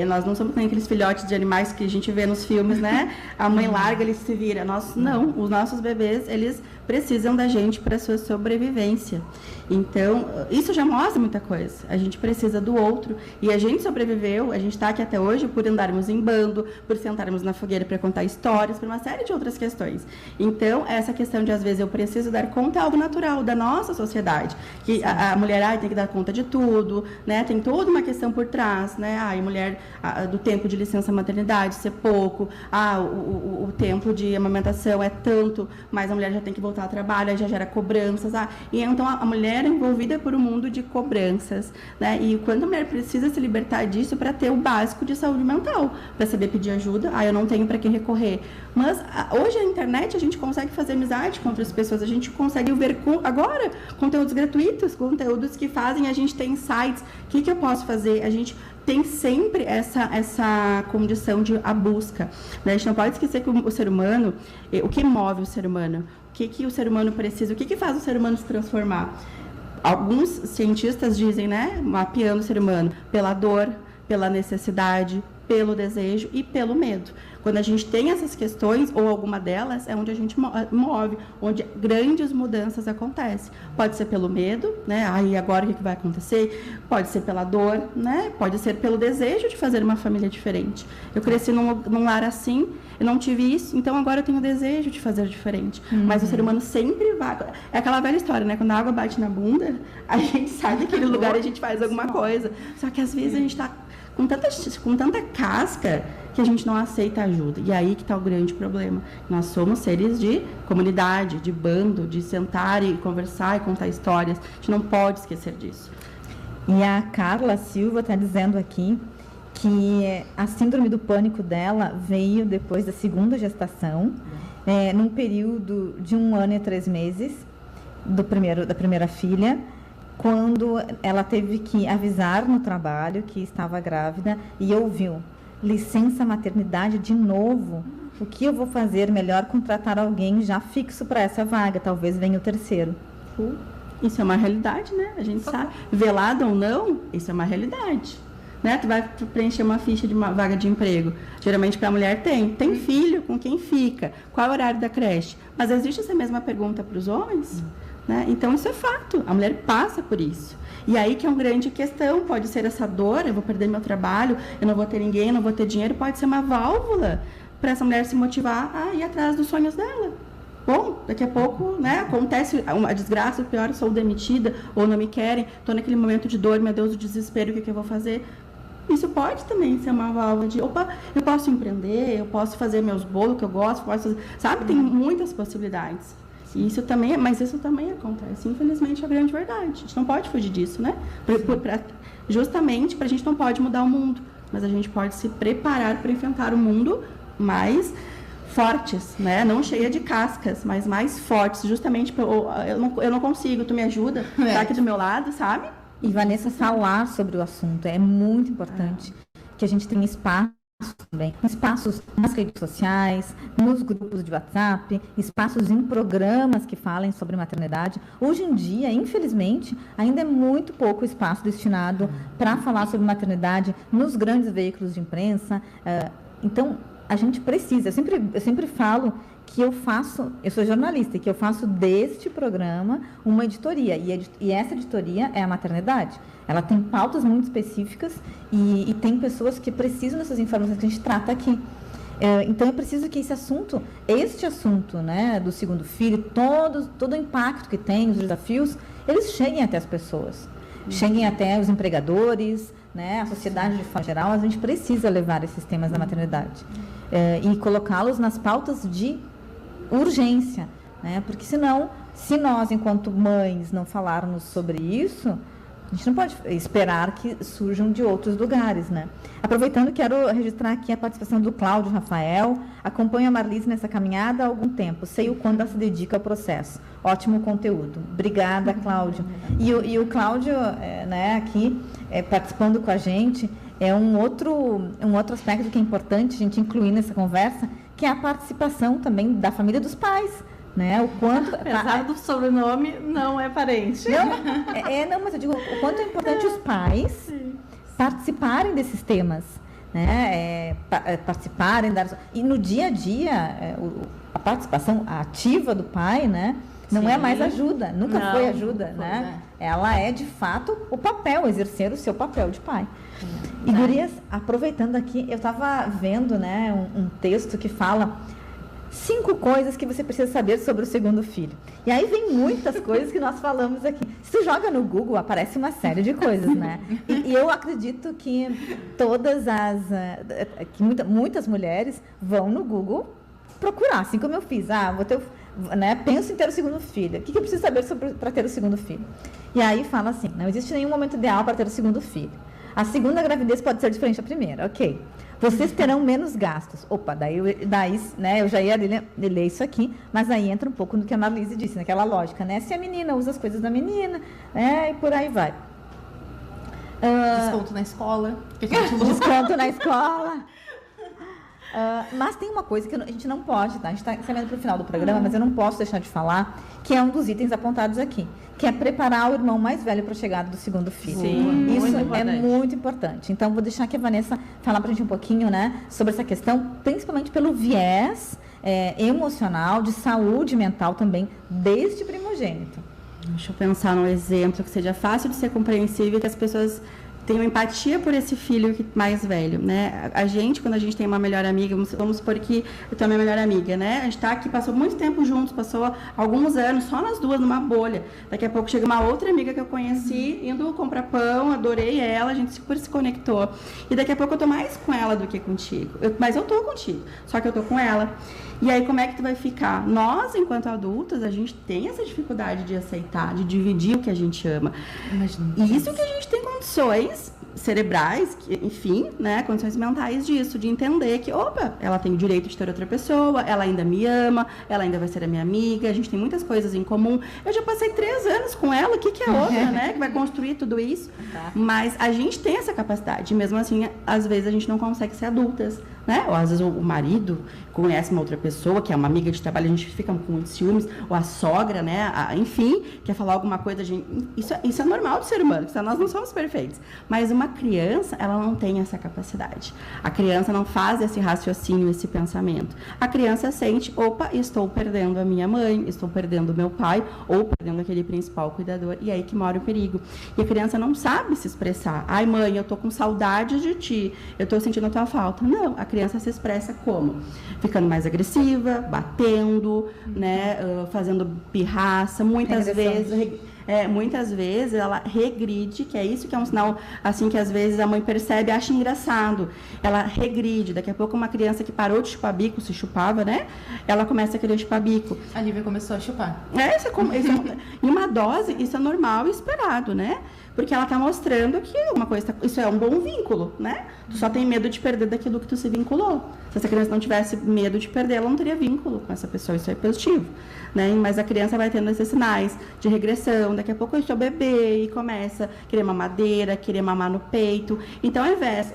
Nós não somos nem aqueles filhotes de animais que a gente vê nos filmes, né? A mãe larga, ele se vira. Não, os nossos bebês, eles precisam da gente para sua sobrevivência. Então, isso já mostra muita coisa. A gente precisa do outro. E a gente sobreviveu, a gente está aqui até hoje por andarmos em bando, por sentarmos na fogueira para contar histórias, por uma série de outras questões. Então, essa questão de, às vezes, eu preciso dar conta é algo natural da nossa sociedade. Que a mulher tem que dar conta de tudo, né? Tem toda uma questão por trás, né? A mulher, do tempo de licença maternidade ser pouco, o tempo de amamentação é tanto, mas a mulher já tem que voltar ao trabalho, aí já gera cobranças. E então a mulher é envolvida por um mundo de cobranças, né? E quando a mulher precisa se libertar disso para ter o básico de saúde mental, para saber pedir ajuda, eu não tenho para quem recorrer. Mas hoje a internet a gente consegue fazer amizade com outras pessoas, a gente consegue ver agora conteúdos gratuitos, conteúdos que fazem a gente ter insights. O que eu posso fazer? A gente tem sempre essa condição de a busca, né? A gente não pode esquecer que o ser humano, o que move o ser humano, o que o ser humano precisa, o que faz o ser humano se transformar. Alguns cientistas dizem, né, mapeando o ser humano pela dor, pela necessidade, pelo desejo e pelo medo. Quando a gente tem essas questões, ou alguma delas, é onde a gente move, onde grandes mudanças acontecem. Pode ser pelo medo, né? E agora o que vai acontecer? Pode ser pela dor, né? Pode ser pelo desejo de fazer uma família diferente. Eu cresci num lar assim, eu não tive isso, então agora eu tenho o desejo de fazer diferente. Mas o ser humano sempre vai... É aquela velha história, né? Quando a água bate na bunda, a gente sai daquele lugar e a gente faz alguma coisa. Só que às vezes a gente está com tanta casca que a gente não aceita ajuda. E aí que está o grande problema. Nós somos seres de comunidade, de bando, de sentar e conversar e contar histórias. A gente não pode esquecer disso. E a Carla Silva está dizendo aqui que a síndrome do pânico dela veio depois da segunda gestação, num período de 1 ano e 3 meses da primeira filha, quando ela teve que avisar no trabalho que estava grávida e ouviu: licença maternidade de novo. O que eu vou fazer? Melhor contratar alguém já fixo para essa vaga. Talvez venha o terceiro. Isso é uma realidade, né? A gente sabe. Velado ou não, isso é uma realidade. Né? Tu vai preencher uma ficha de uma vaga de emprego. Geralmente para a mulher tem filho, com quem fica? Qual é o horário da creche? Mas existe essa mesma pergunta para os homens? Né? Então isso é fato. A mulher passa por isso. E aí que é uma grande questão. Pode ser essa dor, eu vou perder meu trabalho, eu não vou ter ninguém, eu não vou ter dinheiro. Pode ser uma válvula para essa mulher se motivar a ir atrás dos sonhos dela. Bom, daqui a pouco, né, acontece uma desgraça, o pior, sou demitida, ou não me querem, estou naquele momento de dor, meu Deus, o desespero, o que eu vou fazer? Isso pode também ser uma válvula de, opa, eu posso empreender, eu posso fazer meus bolos que eu gosto, posso fazer, sabe? Tem muitas possibilidades. E isso também, mas isso também acontece. Infelizmente, é a grande verdade. A gente não pode fugir disso, né? Justamente, a gente não pode mudar o mundo, mas a gente pode se preparar para enfrentar o mundo mais fortes, né? Não cheia de cascas, mas mais fortes, justamente eu não consigo, tu me ajuda, tá aqui do meu lado, sabe? E Vanessa, falar sobre o assunto é muito importante, que a gente tenha espaço também, espaços nas redes sociais, nos grupos de WhatsApp, espaços em programas que falem sobre maternidade. Hoje em dia, infelizmente, ainda é muito pouco espaço destinado para falar sobre maternidade nos grandes veículos de imprensa. Então, a gente precisa, eu sempre falo que eu sou jornalista, e que eu faço deste programa uma editoria, e essa editoria é a maternidade. Ela tem pautas muito específicas e tem pessoas que precisam dessas informações que a gente trata aqui. Então, eu preciso que este assunto, né, do segundo filho, todo o impacto que tem, os desafios, eles cheguem até as pessoas, cheguem até os empregadores, né, a sociedade de forma geral. A gente precisa levar esses temas da maternidade e colocá-los nas pautas de urgência, né? Porque senão, se nós, enquanto mães, não falarmos sobre isso, a gente não pode esperar que surjam de outros lugares, né? Aproveitando, quero registrar aqui a participação do Cláudio Rafael. Acompanho a Marlise nessa caminhada há algum tempo. Sei o quanto ela se dedica ao processo. Ótimo conteúdo. Obrigada, Cláudio. E o Cláudio, né, aqui, participando com a gente, é um outro aspecto que é importante a gente incluir nessa conversa, que é a participação também da família dos pais, né? O quanto, apesar do sobrenome, não é parente. Não, mas eu digo o quanto é importante os pais participarem desses temas, né? Participarem, e no dia a dia, a participação ativa do pai, né? Não é mais ajuda, nunca foi ajuda, né? Ela é, de fato, exercer o seu papel de pai. E, gurias, aproveitando aqui, eu estava vendo, né, um texto que fala 5 coisas que você precisa saber sobre o segundo filho. E aí vem muitas coisas que nós falamos aqui. Se você joga no Google, aparece uma série de coisas, né? E eu acredito que muitas mulheres vão no Google procurar, assim como eu fiz. Penso em ter o segundo filho. O que eu preciso saber para ter o segundo filho? E aí fala assim: não existe nenhum momento ideal para ter o segundo filho. A segunda gravidez pode ser diferente da primeira, ok. Vocês terão menos gastos. Opa, daí né, eu já ia ler isso aqui, mas aí entra um pouco no que a Marlise disse, naquela lógica, né? Se a menina usa as coisas da menina, e por aí vai. Desconto na escola. Desconto na escola. Mas tem uma coisa que a gente não pode, tá? A gente está caminhando para o final do programa, mas eu não posso deixar de falar, que é um dos itens apontados aqui, que é preparar o irmão mais velho para a chegada do segundo filho. Sim, isso é muito importante. Então, vou deixar aqui a Vanessa falar para a gente um pouquinho, né, sobre essa questão, principalmente pelo viés emocional, de saúde mental também, deste primogênito. Deixa eu pensar num exemplo que seja fácil de ser compreensível e que as pessoas tenho empatia por esse filho mais velho, né? A gente, quando a gente tem uma melhor amiga, vamos supor que eu tenho a minha melhor amiga, né? A gente tá aqui, passou muito tempo juntos, passou alguns anos, só nós duas numa bolha. Daqui a pouco chega uma outra amiga que eu conheci, indo comprar pão, adorei ela, a gente super se conectou. E daqui a pouco eu tô mais com ela do que contigo. Mas eu tô contigo, só que eu tô com ela. E aí, como é que tu vai ficar? Nós, enquanto adultos, a gente tem essa dificuldade de aceitar, de dividir o que a gente ama. E isso que a gente tem condições cerebrais, enfim, né, condições mentais disso, de entender que, opa, ela tem o direito de ter outra pessoa, ela ainda me ama, ela ainda vai ser a minha amiga, a gente tem muitas coisas em comum. Eu já passei 3 anos com ela, o que é outra, né, que vai construir tudo isso? Mas a gente tem essa capacidade, e mesmo assim, às vezes a gente não consegue ser adultas, né? Ou às vezes o marido conhece uma outra pessoa, que é uma amiga de trabalho, a gente fica com muitos ciúmes, ou a sogra, né? Enfim, quer falar alguma coisa, a gente... Isso é normal do ser humano, nós não somos perfeitos. Mas uma criança, ela não tem essa capacidade. A criança não faz esse raciocínio, esse pensamento. A criança sente, opa, estou perdendo a minha mãe, estou perdendo o meu pai, ou perdendo aquele principal cuidador, e aí que mora o perigo. E a criança não sabe se expressar. Ai, mãe, eu tô com saudade de ti, eu tô sentindo a tua falta. Não, a criança se expressa como? Ficando mais agressiva, batendo, né, fazendo pirraça, muitas vezes ela regride, que é isso que é um sinal, assim, que às vezes a mãe percebe, acha engraçado. Ela regride, daqui a pouco uma criança que parou de chupar bico, se chupava, né, ela começa a querer chupar bico. A Lívia começou a chupar. Em uma dose, isso é normal e esperado, né? Porque ela está mostrando que uma coisa, isso é um bom vínculo, né? Tu só tem medo de perder daquilo que tu se vinculou. Se essa criança não tivesse medo de perder, ela não teria vínculo com essa pessoa, isso é positivo, né? Mas a criança vai tendo esses sinais de regressão, daqui a pouco eu sou bebê e começa a querer mamadeira, querer mamar no peito. Então, ao invés,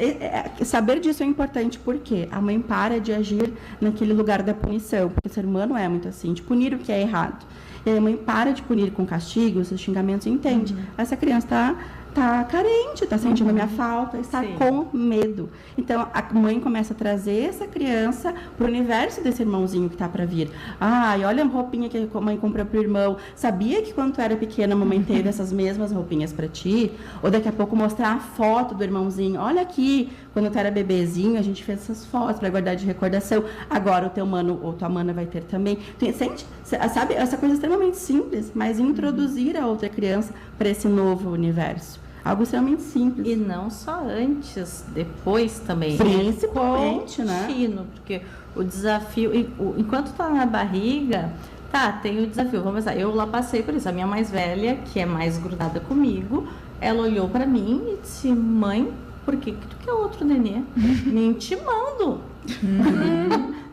saber disso é importante porque a mãe para de agir naquele lugar da punição, porque o ser humano é muito assim, de punir o que é errado. E a mãe para de punir com castigos, xingamentos e entende. Essa criança está carente, está sentindo a minha falta, está com medo. Então, a mãe começa a trazer essa criança para o universo desse irmãozinho que está para vir. Ai, olha a roupinha que a mãe comprou para o irmão. Sabia que quando tu era pequena, a mamãe teve essas mesmas roupinhas para ti? Ou daqui a pouco mostrar a foto do irmãozinho. Olha aqui, quando tu era bebezinho, a gente fez essas fotos para guardar de recordação. Agora o teu mano ou tua mana vai ter também. Sente, sabe, essa coisa extremamente simples, mas introduzir a outra criança para esse novo universo. Algo extremamente simples. E não só antes, depois também. Principalmente, né? Porque o desafio, enquanto tá na barriga, tem o desafio. Vamos pensar, eu lá passei por isso. A minha mais velha, que é mais grudada comigo, ela olhou para mim e disse: mãe, por que tu quer outro nenê? Me intimando.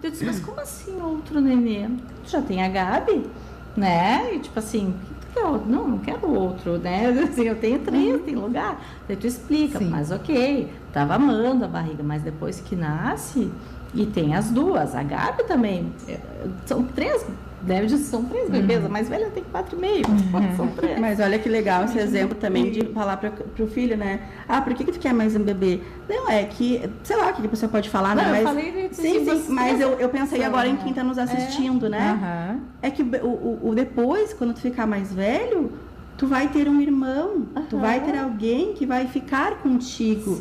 Eu disse: mas como assim outro nenê? Tu já tem a Gabi, né? E tipo assim, não quero outro, né? Assim, eu tenho 3, tem lugar. Daí tu explica, mas ok, tava amando a barriga, mas depois que nasce, e tem as duas, a Gabi também, são 3, são 3 bebês, a mais velha tem 4,5, são 3. Mas olha que legal esse exemplo também de falar pro filho, né? Ah, por que tu quer mais um bebê? Não, é que, sei lá, o que a pessoa pode falar, né? Não, mas, eu falei sim, mas eu pensei agora em quem tá nos assistindo, né? É que o depois, quando tu ficar mais velho, tu vai ter um irmão, tu vai ter alguém que vai ficar contigo.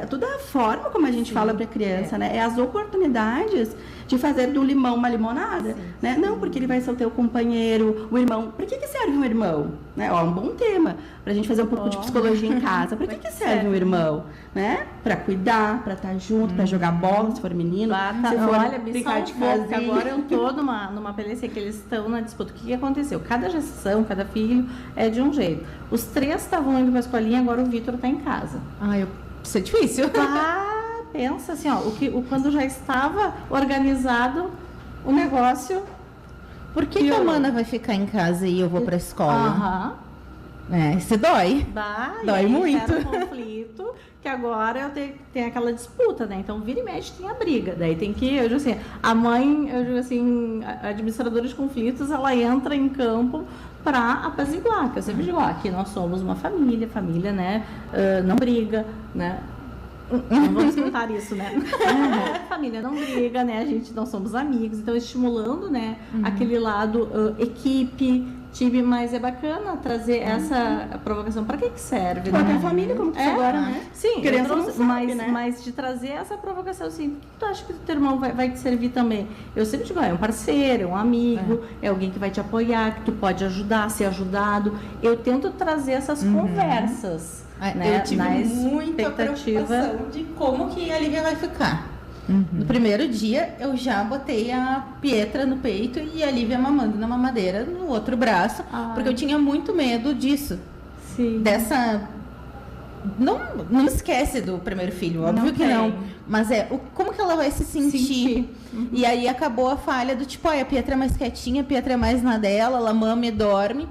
Toda a forma como a gente fala para a criança, né? É as oportunidades de fazer do limão uma limonada, né? Não, porque ele vai ser o teu companheiro, o irmão. Para que serve um irmão? Né? Ó, um bom tema para a gente fazer um pouco de psicologia em casa. Para que serve um irmão? Né? Para cuidar, para estar junto, para jogar bola, se for menino, se for brincar de casa. Agora eu tô numa PLC que eles estão na disputa. O que aconteceu? Cada gestação, cada filho é de um jeito. Os 3 estavam indo para a escolinha, agora o Vitor está em casa. Isso é difícil. Pensa assim, quando já estava organizado o negócio. Por que a mana vai ficar em casa e eu vou para a escola? Isso dói. Dói muito. Era um conflito que agora eu tenho aquela disputa, né? Então, vira e mexe tem a briga. Daí tem que, eu digo assim, a mãe, eu digo assim, a administradora de conflitos, ela entra em campo para apaziguar. Que eu sempre digo, aqui nós somos uma família, né? Não briga, né? Não vamos contar isso, né? Família não briga, né? A gente não somos amigos, então estimulando, né? Aquele lado equipe, time, mas é bacana trazer essa provocação. Para que serve? Qualquer família, como que agora, né? Sim, criança trouxe, não sabe, né? mas de trazer essa provocação, assim, o que tu acha que o teu irmão vai te servir também? Eu sempre digo, é um parceiro, é um amigo, é alguém que vai te apoiar, que tu pode ajudar, ser ajudado. Eu tento trazer essas conversas, né? Eu tive muita preocupação de como que a Lívia vai ficar. No primeiro dia, eu já botei a Pietra no peito e a Lívia mamando na mamadeira no outro braço, porque eu tinha muito medo disso. Sim. Dessa... Não esquece do primeiro filho, óbvio que não. Mas como que ela vai se sentir? E aí acabou a falha do tipo, a Pietra é mais quietinha, a Pietra é mais na dela, ela mama e dorme.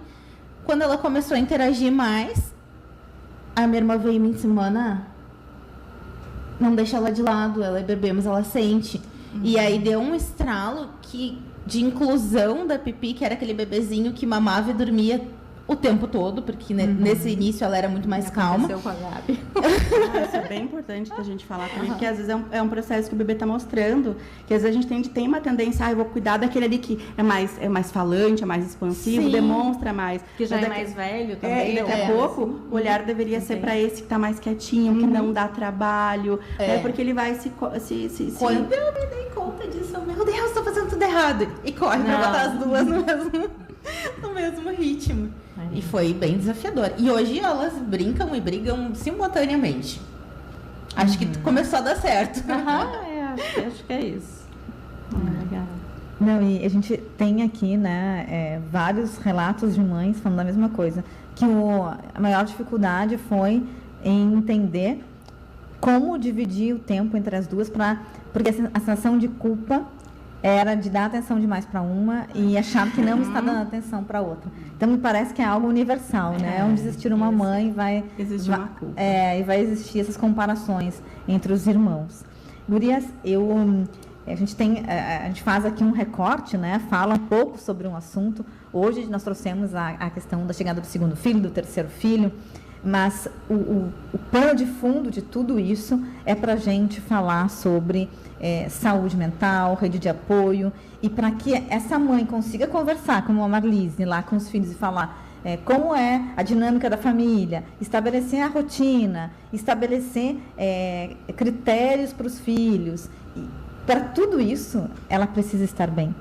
Quando ela começou a interagir mais, a minha irmã veio e me disse, Mana, não deixa ela de lado, ela é bebê, mas ela sente. E aí deu um estralo de inclusão da Pipi, que era aquele bebezinho que mamava e dormia o tempo todo, porque nesse início ela era muito mais calma. Aconteceu com a Gabi. Isso é bem importante da gente falar também, porque às vezes é um processo que o bebê está mostrando, que às vezes a gente tem uma tendência, eu vou cuidar daquele ali que é mais falante, é mais expansivo, demonstra mais. Que já é mais velho também. E daqui a pouco, o olhar deveria ser para esse que está mais quietinho, que não dá trabalho, porque ele vai se... Quando eu me dei conta disso, meu Deus, estou fazendo tudo errado. E corre para botar as duas no mesmo ritmo. E foi bem desafiador. E hoje elas brincam e brigam simultaneamente. Acho que começou a dar certo. Acho que é isso. Legal. Não, e a gente tem aqui, né, vários relatos de mães falando a mesma coisa, que a maior dificuldade foi em entender como dividir o tempo entre as duas, porque a sensação de culpa era de dar atenção demais para uma e achar que não está dando atenção para outra. Então, me parece que é algo universal, né? Onde existir uma mãe, vai existir uma culpa. E vai existir essas comparações entre os irmãos. Gurias, a gente faz aqui um recorte, né? Fala um pouco sobre um assunto. Hoje nós trouxemos a questão da chegada do segundo filho, do terceiro filho, mas o pano de fundo de tudo isso é para a gente falar sobre saúde mental, rede de apoio, e para que essa mãe consiga conversar, como a Marlise, lá com os filhos, e falar como é a dinâmica da família, estabelecer a rotina, estabelecer critérios para os filhos. Para tudo isso, ela precisa estar bem.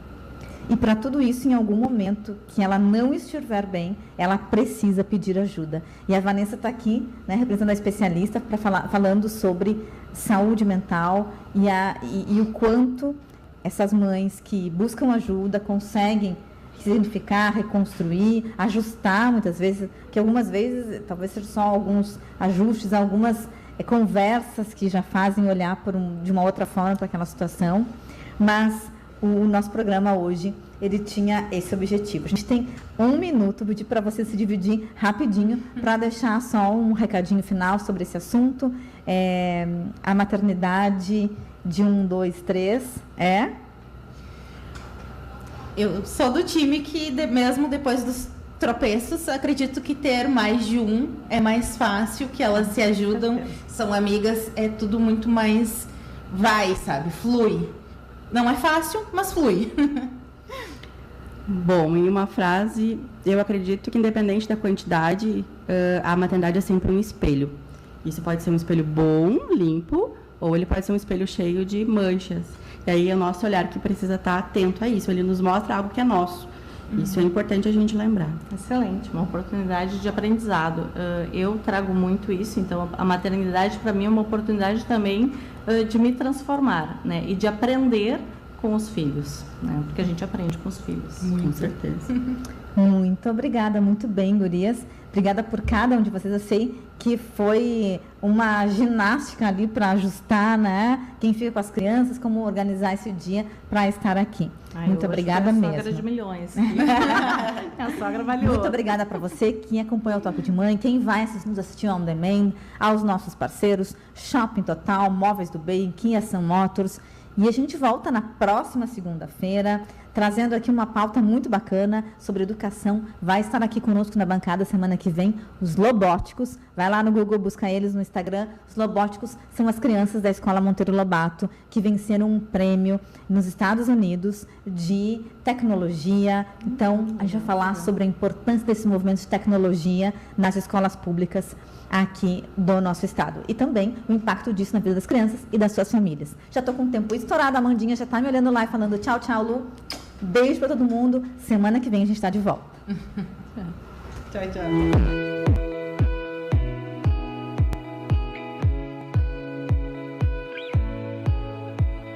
E para tudo isso, em algum momento que ela não estiver bem, ela precisa pedir ajuda. E a Vanessa está aqui, né, representando a especialista, falando sobre saúde mental e o quanto essas mães que buscam ajuda conseguem significar, reconstruir, ajustar muitas vezes, que algumas vezes talvez seja só alguns ajustes, algumas conversas que já fazem olhar de uma outra forma para aquela situação, mas o nosso programa hoje, ele tinha esse objetivo. A gente tem 1 minuto, pedir para você se dividir rapidinho, para deixar só um recadinho final sobre esse assunto. A maternidade de 1, 2, 3 Eu sou do time que, mesmo depois dos tropeços, acredito que ter mais de um é mais fácil, que elas se ajudam, são amigas, é tudo muito mais... flui. Não é fácil, mas flui. Bom, em uma frase, eu acredito que independente da quantidade, a maternidade é sempre um espelho. Isso pode ser um espelho bom, limpo, ou ele pode ser um espelho cheio de manchas. E aí é o nosso olhar que precisa estar atento a isso. Ele nos mostra algo que é nosso. Isso é importante a gente lembrar. Excelente, uma oportunidade de aprendizado. Eu trago muito isso, então a maternidade para mim é uma oportunidade também de me transformar, né? E de aprender com os filhos, né? Porque a gente aprende com os filhos. Com certeza. Muito obrigada, muito bem, gurias. Obrigada por cada um de vocês. Eu sei que foi uma ginástica ali para ajustar, né? Quem fica com as crianças, como organizar esse dia para estar aqui. Muito obrigada mesmo. A sogra de milhões. A sogra valeu. Muito obrigada para você, quem acompanha o Toque de Mãe, quem vai nos assistir on demand, aos nossos parceiros, Shopping Total, Móveis do Bem, Kia Sun Motors. E a gente volta na próxima segunda-feira, trazendo aqui uma pauta muito bacana sobre educação. Vai estar aqui conosco na bancada semana que vem os Lobóticos. Vai lá no Google, busca eles no Instagram. Os Lobóticos são as crianças da Escola Monteiro Lobato que venceram um prêmio nos Estados Unidos de tecnologia. Então, a gente vai falar sobre a importância desse movimento de tecnologia nas escolas públicas aqui do nosso estado. E também o impacto disso na vida das crianças e das suas famílias. Já estou com o tempo estourado, a Amandinha já está me olhando lá e falando tchau, tchau, Lu. Beijo para todo mundo. Semana que vem a gente está de volta. Tchau, tchau.